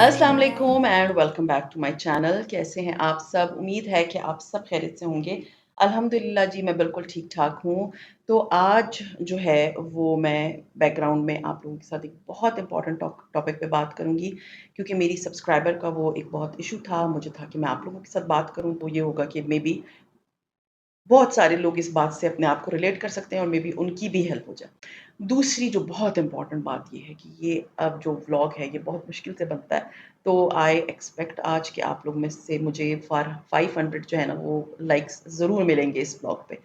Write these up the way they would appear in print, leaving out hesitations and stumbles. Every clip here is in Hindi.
अस्सलाम वालेकुम and welcome back to my channel. कैसे हैं आप सब? उम्मीद है कि आप सब खैरियत से होंगे। अल्हम्दुलिल्लाह जी, मैं बिल्कुल ठीक-ठाक हूँ। तो आज जो है वो मैं बैकग्राउंड में आप लोगों के साथ एक बहुत इम्पोर्टेंट टॉपिक पे बात करूँगी, क्योंकि मेरी सब्सक्राइबर का वो एक बहुत इश्यू था। मुझे था कि मैं आप लोगों के साथ बात करूँ तो ये होगा कि मेबी बहुत सारे लोग इस बात से अपने आप को रिलेट कर सकते हैं और मे बी उनकी भी हेल्प हो जाए। दूसरी जो बहुत इम्पोर्टेंट बात ये है कि ये अब जो व्लॉग है ये बहुत मुश्किल से बनता है, तो आई एक्सपेक्ट आज के आप लोग में से मुझे फ़ार 500 जो है ना वो लाइक्स ज़रूर मिलेंगे इस व्लॉग पे।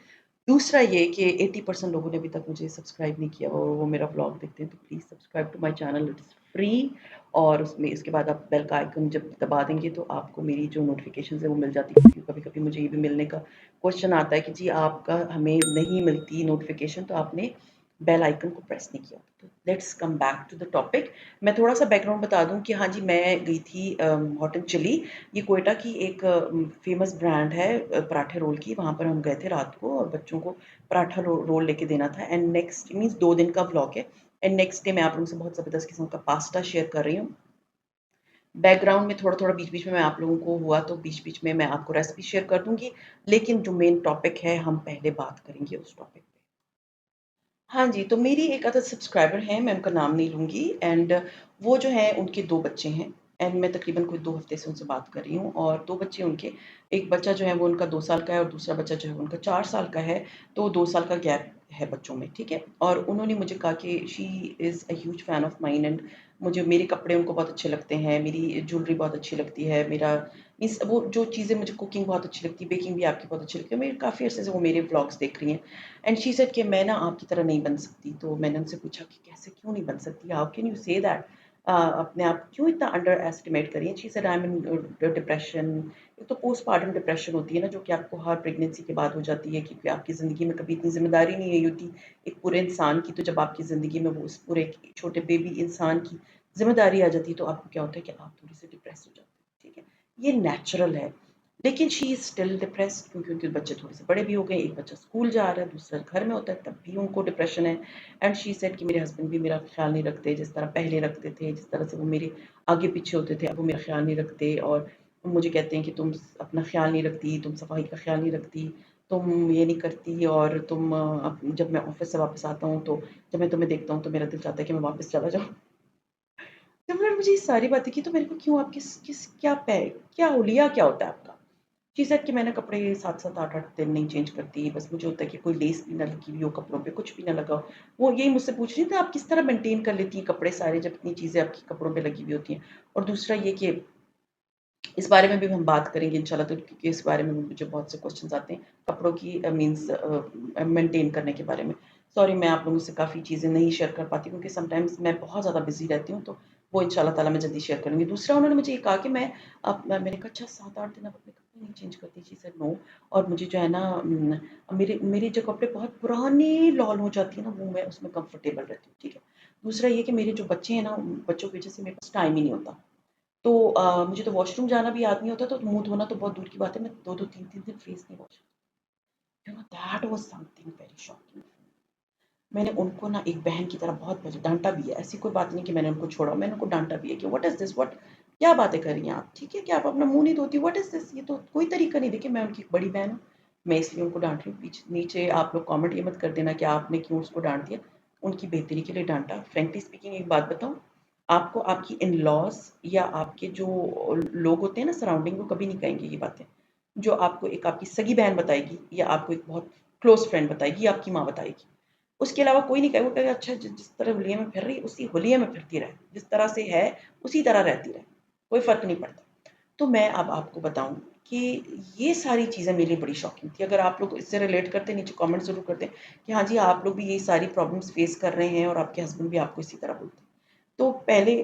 दूसरा ये कि 80% लोगों ने अभी तक मुझे सब्सक्राइब नहीं किया और वो मेरा व्लॉग देखते हैं, तो please subscribe to my channel, it's free. और उसमें इसके बाद आप बेल का आइकन जब दबा देंगे तो आपको मेरी जो नोटिफ़िकेशंस है वो मिल जाती है, क्योंकि कभी-कभी मुझे ये भी मिलने का क्वेश्चन आता है कि जी आपका हमें नहीं मिलती नोटिफ़िकेशन, तो आपने बेल आइकन को प्रेस नहीं किया। तो let's come back to the topic. मैं थोड़ा-सा बैकग्राउंड बता दूँ कि हाँ जी, मैं गई थी हॉट एंड चिली। ये क्वेटा की एक फ़ेमस ब्रांड है पराठे रोल की। वहाँ पर हम गए थे रात को और बच्चों को पराठा रोल लेके देना था। एंड नेक्स्ट मीन्स 2 दिन का व्लॉग है। एंड नेक्स्ट डे मैं आप लोगों से बहुत ज़बरदस्त किस्म का पास्ता शेयर कर रही हूँ। बैकग्राउंड में थोड़ा-थोड़ा बीच-बीच में मैं आप लोगों को हुआ तो बीच-बीच में मैं आपको रेसिपी शेयर कर दूँगी। लेकिन जो मेन टॉपिक है हम पहले बात करेंगे उस टॉपिक पे। हाँ जी, तो मेरी एक अदर सब्सक्राइबर हैं, मैं उनका नाम नहीं लूँगी। एंड वो जो हैं उनके 2 बच्चे हैं। एंड मैं तकरीबन कोई 2 हफ़्ते से उनसे बात कर रही हूँ और 2 बच्चे उनके, एक बच्चा जो है वो उनका 2 साल का है और दूसरा बच्चा जो है वो उनका 4 साल का है, तो 2 साल का गैप है बच्चों में, ठीक है? और उन्होंने मुझे कहा कि she is a huge fan of mine and मुझे मेरे कपड़े उनको बहुत अच्छे लगते हैं, मेरी ज्वेलरी बहुत अच्छी लगती है, मेरा मीन्स वो जो चीज़ें मुझे कुकिंग बहुत अच्छी लगती है, बेकिंग भी आपकी बहुत अच्छी लगती है। मेरे काफ़ी अरसे से वो मेरे व्लॉग्स देख रही हैं। एंड शी सेड कि मैं ना आपकी तरह नहीं बन सकती। तो मैंने उनसे पूछा कि कैसे, क्यों नहीं बन सकती? How can you say that? अपने आप क्यों इतना अंडर एस्टिमेट कर रही हैं? She said I am in depression. एक तो पोस्टपार्टम डिप्रेशन होती है ना, जो कि आपको हर प्रेगनेंसी के बाद हो जाती है, क्योंकि आपकी ज़िंदगी में कभी इतनी ज़िम्मेदारी नहीं आई होती एक पूरे इंसान की। तो जब आपकी ज़िंदगी में वो उस पूरे एक छोटे बेबी इंसान की ज़िम्मेदारी आ जाती है, तो आपको क्या होता है कि आप थोड़ी-सी डिप्रेस हो जाते हैं, ठीक है? ये नेचुरल है। लेकिन शी इज़ स्टिल डिप्रेस्ड, क्योंकि उनके बच्चे थोड़े से बड़े भी हो गए, एक बच्चा स्कूल जा रहा है, दूसरा घर में होता है, तब भी उनको डिप्रेशन है। एंड शी सेड कि मेरे हस्बैंड भी मेरा ख़्याल नहीं रखते, जिस तरह पहले रखते थे, जिस तरह से वो मेरे आगे-पीछे होते थे, अब वो मेरा ख़्याल नहीं रखते और मुझे कहते हैं कि तुम अपना ख़्याल नहीं रखती, तुम सफाई का ख़्याल नहीं रखती, तुम ये नहीं करती और तुम जब मैं ऑफ़िस से वापस आता हूँ, तो जब मैं तुम्हें देखता हूँ, तो मेरा दिल चाहता है कि मैं वापस चला जाऊँ। जब उन्होंने मुझे ये सारी बातें की, तो मेरे को क्यों आप किस किस क्या हुलिया क्या होता है आपका? शी सेड कि मैं ना कपड़े 7-7 8-8 दिन नहीं चेंज करती, बस मुझे होता है कि कोई लेस भी ना लगी हुई हो कपड़ों पे, कुछ भी ना लगा हो। वो यही मुझसे पूछ रही थी, आप किस तरह मेंटेन कर लेती हैं कपड़े सारे, जब इतनी चीज़ें आपके कपड़ों पे लगी हुई होती हैं? और दूसरा ये कि इस बारे में भी हम बात करेंगे इंशाल्लाह, तो क्योंकि इस बारे में भी मुझे बहुत से क्वेश्चन्स आते हैं, कपड़ों की मीन्स मेंटेन करने के बारे में। सॉरी, मैं आप लोगों से काफ़ी चीज़ें नहीं शेयर कर पाती, क्योंकि समटाइम्स मैं बहुत ज़्यादा बिज़ी रहती हूँ, तो वो इंशाल्लाह ताला मैं जल्दी शेयर करूँगी। दूसरा उन्होंने मुझे ये कहा कि मैंने कहा अच्छा 7-8 दिन आप अपने कपड़े नहीं चेंज करती? She said no. और मुझे जो है ना मेरे मेरे जो कपड़े बहुत पुरानी लॉल हो जाती है ना, वो मैं उसमें कंफर्टेबल रहती हूँ, ठीक है? दूसरा ये कि मेरे जो बच्चे हैं ना, बच्चों की वज़ह से मेरे पास टाइम ही नहीं होता। तो मुझे तो वॉशरूम जाना भी याद नहीं होता, तो मुँह धोना तो बहुत दूर की बात है, मैं 2-2 3-3 दिन फेस नहीं वॉश करती। You know that was something very shocking. मैंने उनको ना एक बहन की तरह बहुत डाँटा भी है। ऐसी कोई बात नहीं कि मैंने उनको छोड़ा, मैंने उनको डाँटा भी है कि व्हाट इज़ दिस? व्हाट क्या बातें कर रही हैं आप? ठीक है कि आप अपना मुँह नहीं धोती, व्हाट इज़ दिस? ये तो कोई तरीका नहीं। देखिए, मैं उनकी एक बड़ी बहन हूँ, मैं इसलिए उनको डाँट रही हूँ। नीचे आप लोग कमेंट ये मत कर देना कि आपने क्यों उसको डाँट दिया। उनकी बेहतरी के लिए डाँटा। फ्रैंकली स्पीकिंग एक बात बताऊँ, आपको आपकी इन-लॉज़ या आपके जो लोग होते हैं ना सराउंडिंग, वो कभी नहीं कहेंगे ये बातें। जो आपको एक आपकी सगी बहन बताएगी या आपको एक बहुत क्लोज़ फ्रेंड बताएगी या आपकी माँ बताएगी। उसके अलावा कोई नहीं कहेगा, वो कहेगा अच्छा जिस तरह हुलिये में फिर रही उसी हुलिये में फिरती रहे, जिस तरह से है उसी तरह रहती रहे, कोई फ़र्क नहीं पड़ता। तो मैं अब आपको बताऊँ कि ये सारी चीज़ें मेरे लिए बड़ी शॉकिंग थी। अगर आप लोग इससे रिलेट करते हैं, नीचे कमेंट ज़रूर कर दें कि हाँ जी, आप लोग भी यही सारी प्रॉब्लम्स फ़ेस कर रहे हैं और आपके हस्बैंड भी आपको इसी तरह बोलते हैं। तो पहले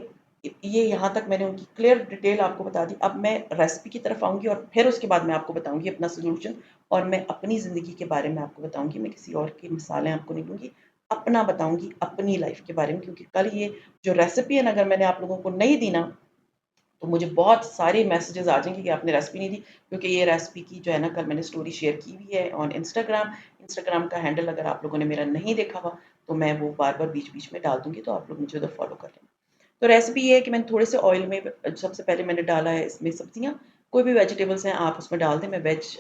ये यहाँ तक मैंने उनकी क्लियर डिटेल आपको बता दी। अब मैं रेसिपी की तरफ आऊँगी और फिर उसके बाद मैं आपको बताऊँगी अपना सॉल्यूशन और मैं अपनी ज़िंदगी के बारे में आपको बताऊँगी। मैं किसी और की मिसालें आपको नहीं दूँगी, अपना बताऊँगी, अपनी लाइफ़ के बारे में, क्योंकि कल ये जो रेसिपी है ना, अगर मैंने आप लोगों को नहीं दी ना, तो मुझे बहुत सारे मैसेजेस आ जाएँगे कि आपने रेसिपी नहीं दी, क्योंकि ये रेसिपी की जो है ना, कल मैंने स्टोरी शेयर की हुई है ऑन इंस्टाग्राम। इंस्टाग्राम का हैंडल अगर आप लोगों ने मेरा नहीं देखा हुआ, तो मैं वो बार-बार बीच-बीच में डाल दूँगी, तो आप लोग मुझे उधर फ़ॉलो कर लेना। तो रेसिपी ये है कि मैंने थोड़े से ऑयल में सबसे पहले मैंने डाला है इसमें सब्जियाँ, कोई भी वेजिटेबल्स हैं आप उसमें डाल दें। मैं वेज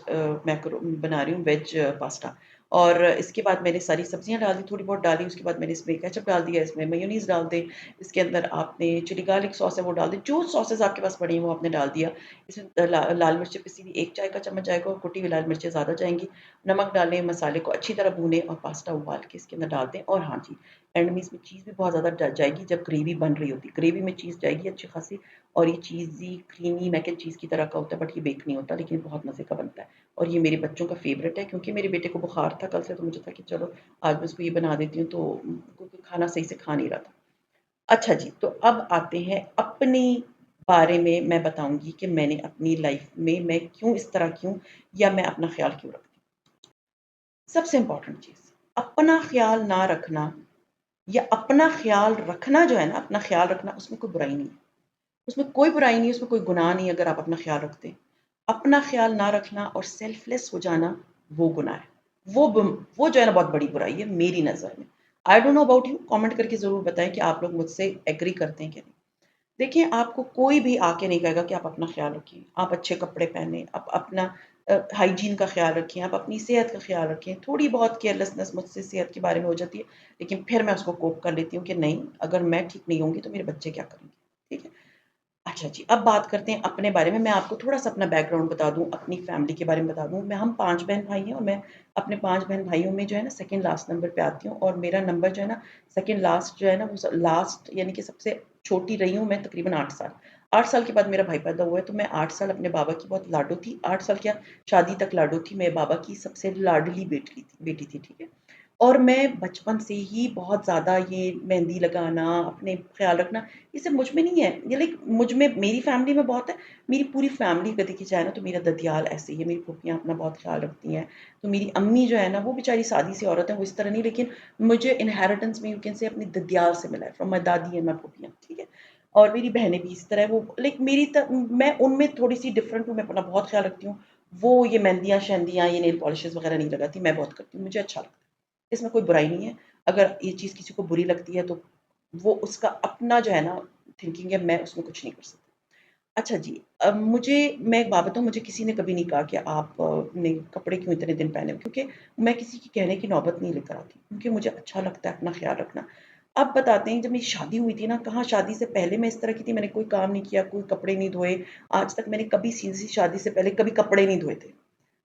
मैक्रो बना रही हूँ, वेज पास्ता। और इसके बाद मैंने सारी सब्जियाँ डाल दी, थोड़ी बहुत डाली, उसके बाद मैंने इसमें केचप डाल दिया, इसमें मेयोनीज़ डाल दें, इसके अंदर आपने चिली गार्लिक सॉस है वो डाल दें, जो सॉसेज़ आपके पास पड़ी हैं वो आपने डाल दिया। इसमें लाल मिर्चें पिसी हुई 1 चाय का चम्मच जाएगा और कुटी हुई लाल मिर्चें ज़्यादा जाएँगी। नमक डालें, मसाले को अच्छी तरह भूनें और पास्ता उबाल के इसके अंदर डाल दें। और हाँ जी, एंड में इसमें चीज़ भी बहुत ज़्यादा जाएगी जब ग्रेवी बन रही होती है। ग्रेवी में चीज़ जाएगी अच्छी खासी और ये चीज़ी, क्रीमी मैक एंड चीज़ की तरह का होता है, बट ये बेक नहीं होता, लेकिन बहुत मज़े का बनता है। और ये मेरे बच्चों का फ़ेवरेट है क्योंकि मेरे बेटे को बुखार था कल से, तो मुझे था कि चलो आज मैं उसको ये बना देती हूँ, तो क्योंकि खाना सही से खा नहीं रहा था। अच्छा जी, तो अब आते हैं अपने बारे में। मैं बताऊँगी कि मैंने अपनी लाइफ़ में मैं क्यों इस तरह की हूँ या मैं अपना ख़्याल क्यों रखती हूँ। सबसे इम्पोर्टेंट चीज़, अपना ख़्याल ना रखना या अपना ख़्याल रखना जो है ना, अपना ख़्याल रखना उसमें कोई बुराई नहीं है। उसमें कोई बुराई नहीं है, उसमें कोई गुनाह नहीं है अगर आप अपना ख़्याल रखते हैं। अपना ख़्याल ना रखना और सेल्फ़लेस हो जाना वो गुनाह है। वो जो है ना बहुत बड़ी बुराई है मेरी नज़र में। I don't know about you, comment करके ज़रूर बताएँ कि आप लोग मुझसे एग्री करते हैं कि नहीं। देखिए, आपको कोई भी आके नहीं कहेगा कि आप अपना ख़्याल रखिए, आप अच्छे कपड़े पहनें, आप अपना हाइजीन का ख़्याल रखें, आप अपनी सेहत का ख़्याल रखें। थोड़ी बहुत केयरलेसनेस मुझसे सेहत के बारे में हो जाती है, लेकिन फिर मैं उसको कोप कर लेती हूँ कि नहीं, अगर मैं ठीक नहीं होंगी तो मेरे बच्चे क्या करेंगे, ठीक है? अच्छा जी, अब बात करते हैं अपने बारे में। मैं आपको थोड़ा-सा अपना बैकग्राउंड बता दूँ, अपनी फैमिली के बारे में बता दूँ। हम 5 बहन-भाई हैं और मैं अपने 5 बहन-भाइयों में जो है ना सेकंड लास्ट नंबर पे आती हूँ और मेरा नंबर जो है ना सेकंड लास्ट जो है ना वो लास्ट यानी कि सबसे छोटी रही हूँ मैं तकरीबन 8 साल। 8 साल के बाद मेरा भाई पैदा हुआ है, तो मैं 8 साल अपने बाबा की बहुत लाडो थी। 8 साल क्या, शादी तक लाडो थी। मेरे बाबा की सबसे लाडली बेटी थी, ठीक है? और मैं बचपन से ही बहुत ज़्यादा ये मेहंदी लगाना, अपने ख़्याल रखना, ये सब मुझ में नहीं है। ये लाइक मुझ में, मेरी फ़ैमिली में बहुत है। मेरी पूरी फ़ैमिली अगर देखी जाए ना तो मेरा ददियाल ऐसे ही है, मेरी फूफियाँ अपना बहुत ख़्याल रखती हैं। तो मेरी अम्मी जो है ना वो बेचारी सादी-सी औरत है, वो इस तरह नहीं, लेकिन मुझे इनहेरिटेंस में यू कैन से अपनी ददियाल से मिला है फ्रॉम माय दादी एंड माय फूफियाँ, ठीक है? और मेरी बहनें भी इसी तरह है, वो लाइक मैं उनमें थोड़ी-सी डिफ़रेंट हूँ, मैं अपना बहुत ख़्याल रखती हूँ। वो ये मेहंदियाँ-शेहंदियाँ, ये नेल पॉलिशेज़ वग़ैरह नहीं लगाती, मैं बहुत करती हूँ, मुझे अच्छा लगता है। इसमें कोई बुराई नहीं है। अगर ये चीज़ किसी को बुरी लगती है तो वो उसका अपना जो है ना थिंकिंग है, मैं उसमें कुछ नहीं कर सकती। अच्छा जी, अब मैं एक बात बताऊँ, मुझे किसी ने कभी नहीं कहा कि आप ने कपड़े क्यों इतने दिन पहने हो? क्योंकि मैं किसी की कहने की नौबत नहीं लेकर आती, क्योंकि मुझे अच्छा लगता है अपना ख़्याल रखना। अब बताते हैं, जब मेरी शादी हुई थी ना, कहाँ शादी से पहले मैं इस तरह की थी, मैंने कोई काम नहीं किया, कोई कपड़े नहीं धोए। आज तक मैंने कभी सीधी-सी शादी से पहले कभी कपड़े नहीं धोए थे।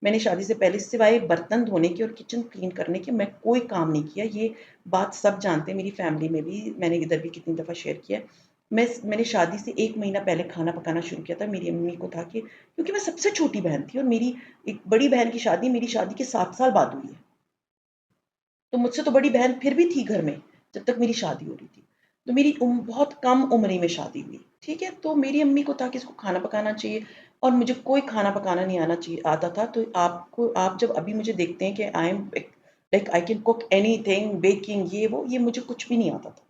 मैंने शादी से पहले सिवाय बर्तन धोने के और किचन क्लीन करने के मैं कोई काम नहीं किया। ये बात सब जानते हैं, मेरी फैमिली में भी, मैंने इधर भी कितनी दफ़ा शेयर किया है। मैंने शादी से 1 महीना पहले खाना पकाना शुरू किया था। मेरी अम्मी को था कि क्योंकि मैं सबसे छोटी बहन थी और मेरी एक बड़ी बहन की शादी मेरी शादी के 7 साल बाद हुई है। तो मुझसे तो बड़ी बहन फिर भी थी घर में, जब तक मेरी शादी हो रही थी। तो मेरी बहुत कम उम्र ही में शादी हुई, ठीक है? तो मेरी अम्मी को था कि इसको खाना पकाना चाहिए और मुझे कोई खाना पकाना नहीं आता था। तो आप जब अभी मुझे देखते हैं कि I am like I can cook anything, baking, ये मुझे कुछ भी नहीं आता था।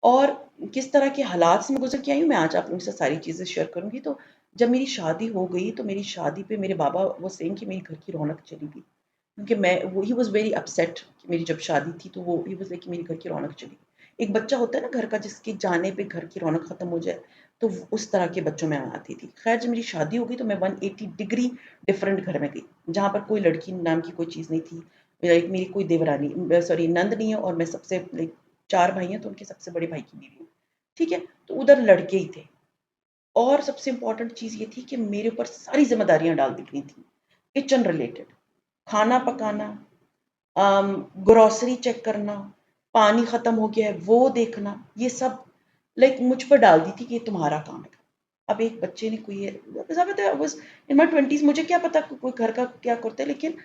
और किस तरह के हालात से मैं गुज़र के आई हूँ, मैं आज आप लोगों से सारी चीज़ें शेयर करूँगी। तो जब मेरी शादी हो गई, तो मेरी शादी पे मेरे बाबा वो सेइंग कि मेरी घर की रौनक चली गई। क्योंकि मैं वो ही वाज़ वेरी अपसेट कि मेरी जब शादी थी तो वो ही वाज़ लाइक कि मेरी घर की रौनक चली गई। एक बच्चा होता है ना घर का, जिसके जाने पे घर की रौनक ख़त्म हो जाए, तो उस तरह के बच्चों में मैं आती थी। ख़ैर जब मेरी शादी हो गई तो मैं 180 डिग्री डिफरेंट घर में गई, जहाँ पर कोई लड़की नाम की कोई चीज़ नहीं थी। लाइक मेरी कोई देवरानी सॉरी नंद नहीं है और मैं सबसे लाइक 4 भाई हैं तो उनके सबसे बड़े भाई की बीवी हूँ। ठीक है? तो उधर लड़के ही थे और सबसे इम्पोर्टेंट चीज़ ये थी कि मेरे ऊपर सारी ज़िम्मेदारियाँ डाल दी गई थी। किचन रिलेटेड, खाना पकाना, ग्रोसरी चेक करना, पानी ख़त्म हो गया है वो देखना, ये सब लाइक मुझ पर डाल दी थी कि ये तुम्हारा काम है। अब एक बच्चे ने कोई ये ज़ाहिर है I was in my 20s, मुझे क्या पता कोई घर का क्या करता है, लेकिन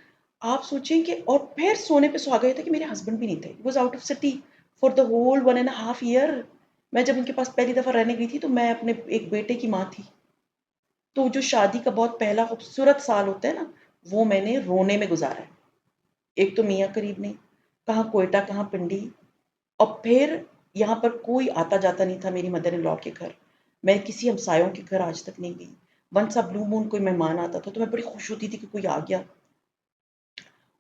आप सोचें कि और फिर सोने पे सुहागा ये था कि मेरे हस्बैंड भी नहीं थे। He was out of city for the whole 1 and a half year. मैं जब उनके पास पहली दफ़ा रहने गई थी तो मैं अपने एक बेटे की माँ थी। तो जो शादी का बहुत पहला खूबसूरत साल होता है ना, वो मैंने रोने में गुज़ारा है। एक तो मियाँ करीब नहीं, कहाँ क्वेटा, कहाँ पिंडी, और फिर यहाँ पर कोई आता-जाता नहीं था मेरी मदर इन लॉ के घर। मैं किसी हमसायों के घर आज तक नहीं गई। वन्स अ ब्लू मून कोई मेहमान आता था तो मैं बड़ी खुश होती थी कि कोई आ गया।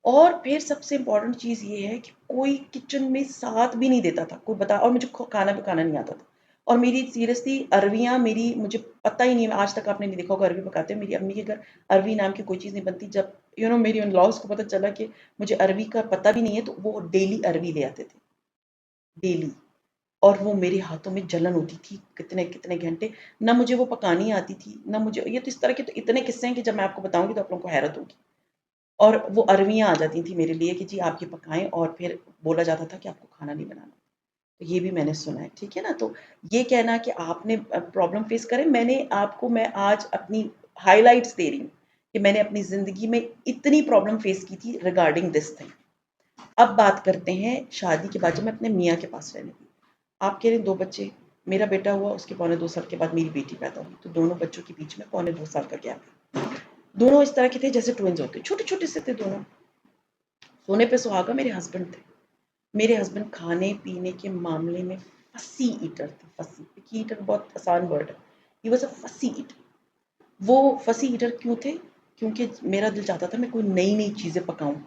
और फिर सबसे इम्पोर्टेंट चीज़ ये है कि कोई किचन में साथ भी नहीं देता था, कोई बता, और मुझे खाना पकाना नहीं आता था। और मेरी सीरियसली अरवियाँ मेरी मुझे पता ही नहीं है, आज तक आपने नहीं देखा होगा अरवी पकाते हुए। मेरी अम्मी के घर अरवी नाम की कोई चीज़ नहीं बनती। जब मेरी इन लॉज़ को पता चला कि मुझे अरवी का पता भी नहीं है, तो वो डेली अरवी ले आते थे, डेली। और वो मेरे हाथों में जलन होती थी कितने-कितने घंटे। ना मुझे वो पकानी आती थी, ना मुझे ये तो इस तरह के तो इतने किस्से हैं कि जब मैं आपको बताऊँगी तो आप लोगों को हैरत होगी। और वो अरवियाँ आ जाती थी मेरे लिए कि जी आप ये पकाएँ, और फिर बोला जाता था कि आपको खाना नहीं बनाना। तो ये भी मैंने सुना है, ठीक है ना? तो ये कहना कि आपने प्रॉब्लम फेस करे, मैं आज अपनी हाइलाइट्स दे रही हूँ कि मैंने अपनी ज़िंदगी में इतनी प्रॉब्लम फेस की थी रिगार्डिंग दिस थिंग। अब बात करते हैं शादी के बाद जब मैं अपने मियाँ के पास रहने लगी। आप कह रहे हैं 2 बच्चे, मेरा बेटा हुआ उसके पौने 2 साल के बाद मेरी बेटी पैदा हुई, तो दोनों बच्चों के बीच में पौने 2 साल का गैप है। दोनों इस तरह के थे जैसे ट्विन्स होते, छोटे-छोटे से थे दोनों। सोने पे सुहागा मेरे हस्बैंड थे। मेरे हस्बैंड खाने-पीने के मामले में फसी ईटर थे, फसी। पिकी ईटर बहुत आसान वर्ड है। ही वाज़ अ फसी ईटर। वो फसी ईटर क्यों थे? क्योंकि मेरा दिल चाहता था मैं कोई नई-नई चीज़ें पकाऊँ।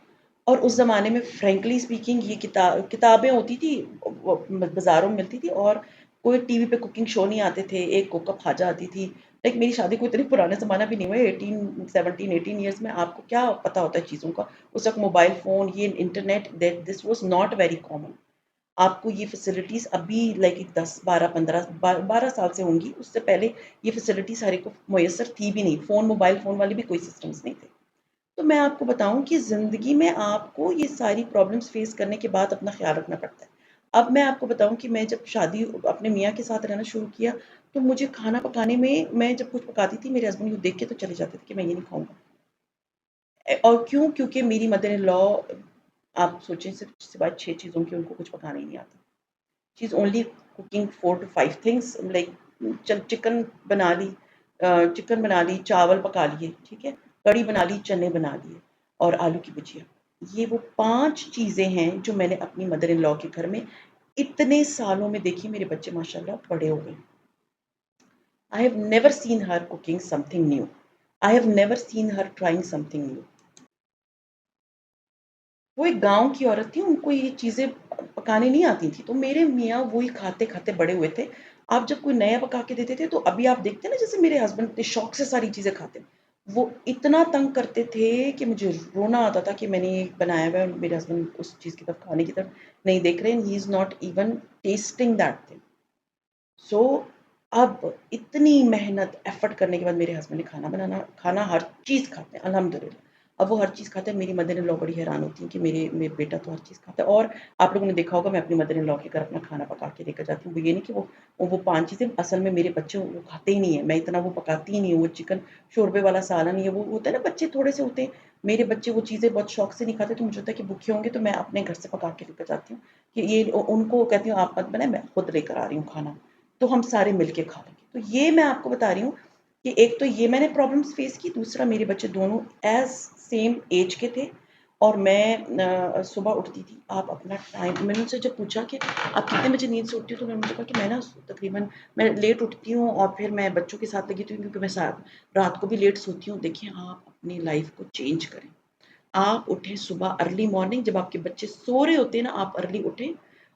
और उस ज़माने में फ्रैंकली स्पीकिंग ये किताबें होती थी, बाज़ारों में मिलती थी, और कोई टीवी पे कुकिंग शो नहीं आते थे, एक कुक अप हाजा आती थी। लाइक मेरी शादी को इतने पुराने ज़माना भी नहीं हुआ है, 18 17 18 इयर्स में आपको क्या पता होता है चीज़ों का? उस वक़्त मोबाइल फ़ोन, ये internet, that this was not very common. आपको ये फैसिलिटीज़ अभी लाइक 10, 12, 15, 12 साल से होंगी, उससे पहले ये फैसिलिटीज़ हर एक को मुयस्सर थी भी नहीं। फ़ोन, मोबाइल फ़ोन वाले भी कोई सिस्टम्स नहीं थे। तो मैं आपको बताऊँ कि ज़िंदगी में आपको ये सारी प्रॉब्लम्स फ़ेस करने के बाद अपना ख़्याल रखना पड़ता है। अब मैं आपको बताऊँ कि मैं जब शादी अपने मियाँ के साथ रहना शुरू किया, तो मुझे खाना पकाने में मैं जब कुछ पकाती थी, मेरे हस्बैंड यूँ देख के तो चले जाते थे कि मैं ये नहीं खाऊँगा। और क्यों? क्योंकि मेरी मदर इन लॉ, आप सोचें, सिर्फ़ सिवाय 6 चीज़ों के उनको कुछ पकाना ही नहीं आता। She is only cooking 4 to 5 things, like chicken बना ली, चावल पका लिए, ठीक है? कढ़ी बना ली, चने बना लिए, और आलू की भुजिया। ये वो 5 चीज़ें हैं जो मैंने अपनी मदर इन लॉ के घर में इतने सालों में देखी। मेरे बच्चे माशाल्लाह बड़े हो गए। I have never seen her cooking something new. I have never seen her trying something new. वो एक गाँव की औरत थी, उनको ये चीज़ें पकाने नहीं आती थी, तो मेरे मियाँ वही खाते-खाते बड़े हुए थे। आप जब कोई नया पका के देते थे, तो अभी आप देखते हैं ना, जैसे मेरे हस्बैंड इतने शौक से सारी चीज़ें खाते हैं। वो इतना तंग करते थे कि मुझे रोना आता था कि मैंने ये बनाया हुआ है और मेरे हस्बैंड उस चीज़ की तरफ, खाने की तरफ नहीं देख रहे हैं, he is not even testing that thing. So अब इतनी मेहनत, एफ़र्ट करने के बाद मेरे हस्बैंड ने खाना हर चीज़ खाते हैं, अल्हम्दुलिल्लाह। अब वो हर चीज़ खाते हैं, मेरी मदर इन लॉ बड़ी हैरान होती हैं कि मेरे बेटा तो हर चीज़ खाता है। और आप लोगों ने देखा होगा, मैं अपनी मदर इन लॉ के घर अपना खाना पका के लेकर जाती हूँ। वो ये नहीं कि वो 5 चीज़ें असल में मेरे बच्चे वो खाते ही नहीं हैं, मैं इतना वो पकाती ही नहीं हूँ। वो चिकन शोरबे वाला सालन, ये वो होता है ना, बच्चे थोड़े से होते हैं, मेरे बच्चे वो चीज़ें बहुत शौक से नहीं खाते, तो मुझे होता है कि भूखे होंगे, तो मैं अपने घर से पका के लेकर जाती हूँ कि ये उनको कहती हूँ आप मत बनाएँ, मैं खुद लेकर आ रही हूँ खाना। तो हम सारे मिलके खा लेंगे। तो ये मैं आपको बता रही हूँ कि एक तो ये मैंने प्रॉब्लम्स फेस की, दूसरा मेरे बच्चे दोनों एज़ सेम एज के थे, और मैं सुबह उठती थी, आप अपना टाइम, मैंने उनसे जब पूछा कि आप कितने बजे नींद से उठती हो, तो उन्होंने मुझे कहा कि मैं ना तकरीबन मैं लेट उठती हूँ, और फिर मैं बच्चों के साथ लगी रहती हूँ, क्योंकि मैं सा रात को भी लेट सोती हूँ। देखिए, आप अपनी लाइफ़ को चेंज करें। आप उठें सुबह अर्ली मॉर्निंग, जब आपके बच्चे सो रहे होते हैं ना, आप अर्ली उठें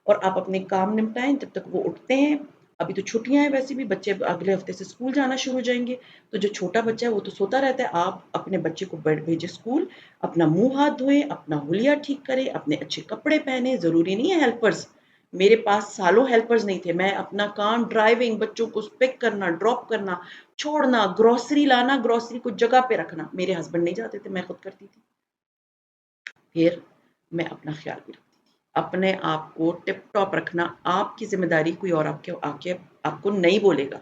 और आप अपने काम निपटाएँ जब तक वो उठते हैं। अभी तो छुट्टियाँ हैं, वैसे भी बच्चे अगले हफ्ते से स्कूल जाना शुरू हो जाएँगे, तो जो छोटा बच्चा है वो तो सोता रहता है। आप अपने बच्चे को भेजें स्कूल, अपना मुँह हाथ धोएँ, अपना हुलिया ठीक करें, अपने अच्छे कपड़े पहने, ज़रूरी नहीं है हेल्पर्स। मेरे पास सालों हेल्पर्स नहीं थे, मैं अपना काम ड्राइविंग, बच्चों को पिक करना, ड्रॉप करना, छोड़ना, ग्रोसरी लाना, ग्रोसरी को जगह पे रखना, मेरे हस्बैंड नहीं जाते थे, मैं खुद करती थी। फिर मैं अपना ख़्याल भी रखती थी। अपने आप को टिप-टॉप रखना आपकी ज़िम्मेदारी, कोई और आपके आके आपको नहीं बोलेगा।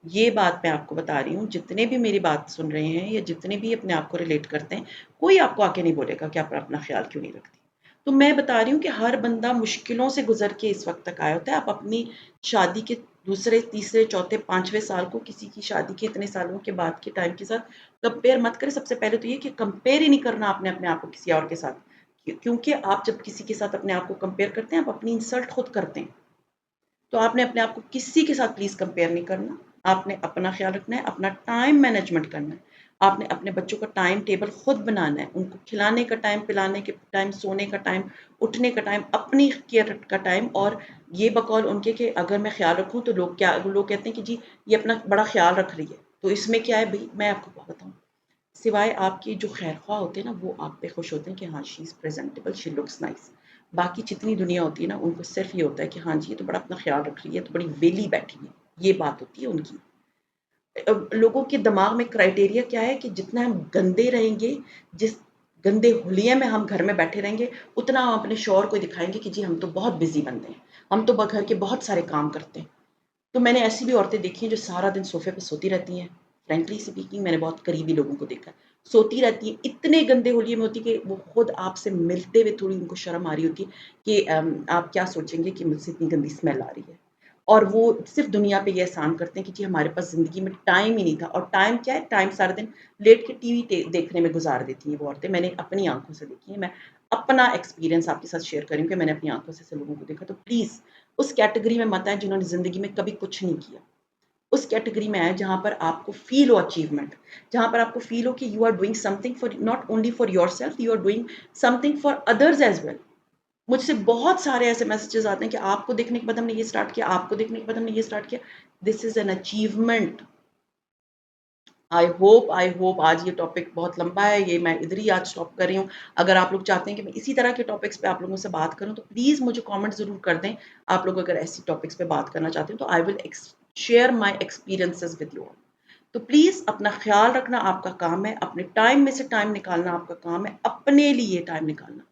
ये बात मैं आपको बता रही हूँ, जितने भी मेरी बात सुन रहे हैं या जितने भी अपने आप को रिलेट करते हैं, कोई आपको आके नहीं बोलेगा कि आप अपना ख़्याल क्यों नहीं रखती। तो मैं बता रही हूँ कि हर बंदा मुश्किलों से गुज़र के इस वक़्त तक आया होता है। आप अपनी शादी के दूसरे, तीसरे, चौथे, 5वें साल को किसी की शादी के इतने सालों के बाद के टाइम के साथ कंपेयर मत करें। सबसे पहले तो ये कि कंपेयर ही नहीं करना आपने अपने आप को किसी और के साथ। क्योंकि आप जब किसी के साथ अपने आप को कंपेयर करते हैं, आप अपनी इंसल्ट खुद करते हैं। तो आपने अपने आप को किसी के साथ प्लीज़ कंपेयर नहीं करना। आपने अपना ख़्याल रखना है, अपना टाइम मैनेजमेंट करना है। आपने अपने बच्चों का टाइम टेबल खुद बनाना है, उनको खिलाने का टाइम, पिलाने के टाइम, सोने का टाइम, उठने का टाइम, अपनी केयर का टाइम। और ये बकौल उनके कि अगर मैं ख्याल रखूँ तो लोग कहते हैं कि जी ये अपना बड़ा ख्याल रख रही है, तो इसमें क्या है भाई, मैं आपको क्या बताऊँ, सिवाय आपकी जो खैरख्वाह होते हैं ना, वो आप पे खुश होते हैं कि हाँ she is presentable, she looks nice. बाकी जितनी दुनिया होती है ना, उनको सिर्फ ये होता है कि हाँ जी ये तो बड़ा अपना ख्याल रख रही है, तो बड़ी वेली बैठी है, ये बात होती है उनकी। लोगों के दिमाग में क्राइटेरिया क्या है कि जितना हम गंदे रहेंगे, जिस गंदे हुलिये में हम घर में बैठे रहेंगे, उतना हम अपने शौहर को दिखाएँगे कि जी हम तो बहुत बिज़ी बंदे हैं, हम तो घर के बहुत सारे काम करते हैं। तो मैंने ऐसी भी औरतें देखी हैं जो सारा दिन सोफ़े पे सोती रहती हैं। फ्रैंकली स्पीकिंग मैंने बहुत करीबी लोगों को देखा है। सोती रहती हैं, इतने गंदे हुलिये में होती है कि वो खुद आपसे मिलते हुए थोड़ी उनको शर्म आ रही होती है कि आप क्या सोचेंगे कि मुझसे इतनी गंदी स्मेल आ रही है। और वो सिर्फ़ दुनिया पे ये एहसान करते हैं कि जी हमारे पास ज़िंदगी में टाइम ही नहीं था। और टाइम क्या है? टाइम सारा दिन लेट के टीवी देखने में गुज़ार देती हैं वो औरतें। मैंने अपनी आँखों से देखी है। मैं अपना एक्सपीरियंस आपके साथ शेयर कर रही हूँ कि मैंने अपनी आँखों से ऐसे लोगों को देखा। तो प्लीज़ उस कैटेगरी में मत आएँ जिन्होंने ज़िंदगी में कभी कुछ नहीं किया। उस कैटेगरी में आएँ जहाँ पर आपको फ़ील हो अचीवमेंट, जहाँ पर आपको फ़ील हो कि you are doing something for not only for yourself, you are doing something for others as well. मुझसे बहुत सारे ऐसे मैसेजेस आते हैं कि आपको देखने के बाद हमने ये स्टार्ट किया, आपको देखने के बाद हमने ये स्टार्ट किया। This is an achievement. I hope आज ये टॉपिक बहुत लंबा है, ये मैं इधर ही आज स्टॉप कर रही हूँ। अगर आप लोग चाहते हैं कि मैं इसी तरह के टॉपिक्स पे आप लोगों से बात करूँ, तो प्लीज़ मुझे कमेंट ज़रूर कर दें। आप लोग अगर ऐसी टॉपिक्स पे बात करना चाहते हैं, तो I will share my experiences with you all. तो प्लीज़ अपना ख़्याल रखना आपका काम है, अपने टाइम में से टाइम निकालना आपका काम है, अपने लिए टाइम निकालना।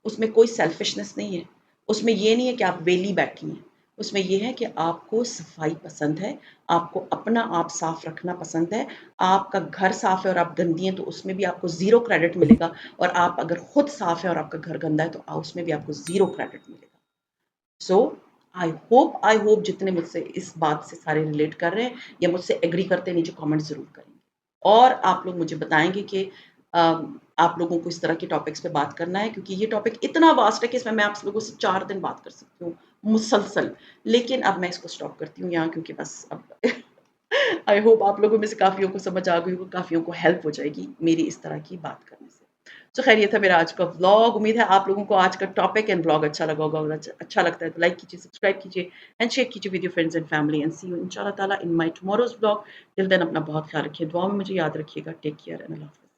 उसमें कोई सेल्फिशनेस नहीं है, उसमें ये नहीं है कि आप वेली बैठी हैं, उसमें ये है कि आपको सफाई पसंद है, आपको अपना आप साफ रखना पसंद है, आपका घर साफ है और आप गंदी हैं तो उसमें भी आपको ज़ीरो क्रेडिट मिलेगा, और आप अगर खुद साफ है और आपका घर गंदा है तो उसमें भी आपको ज़ीरो क्रेडिट मिलेगा। सो आई होप जितने मुझसे इस बात से सारे रिलेट कर रहे हैं या मुझसे एग्री करते हैं, नीचे कमेंट ज़रूर करेंगे। और आप लोग मुझे बताएँगे कि आप लोगों को इस तरह के टॉपिक्स पे बात करना है, क्योंकि ये टॉपिक इतना वास्ट है कि इसमें मैं आप लोगों से 4 दिन बात कर सकती हूँ मुसलसल। लेकिन अब मैं इसको स्टॉप करती हूँ यहाँ, क्योंकि बस अब आई होप आप लोगों में से काफ़ियों को समझ आ गई होगी, काफ़ियों को हेल्प हो जाएगी मेरी इस तरह की बात करने से। तो ख़ैर ये था मेरा आज का व्लॉग। उम्मीद है आप लोगों को आज का टॉपिक एंड व्लॉग अच्छा लगा होगा। अगर अच्छा लगता है तो लाइक कीजिए, सब्सक्राइब कीजिए एंड शेयर कीजिए with your friends and family, and see you इंशाल्लाह ताला in my tomorrow's vlog. Till then अपना बहुत ख़्याल रखिए, दुआ में मुझे याद रखिएगा। टेक केयर एंड अल्लाह हाफ़िज़।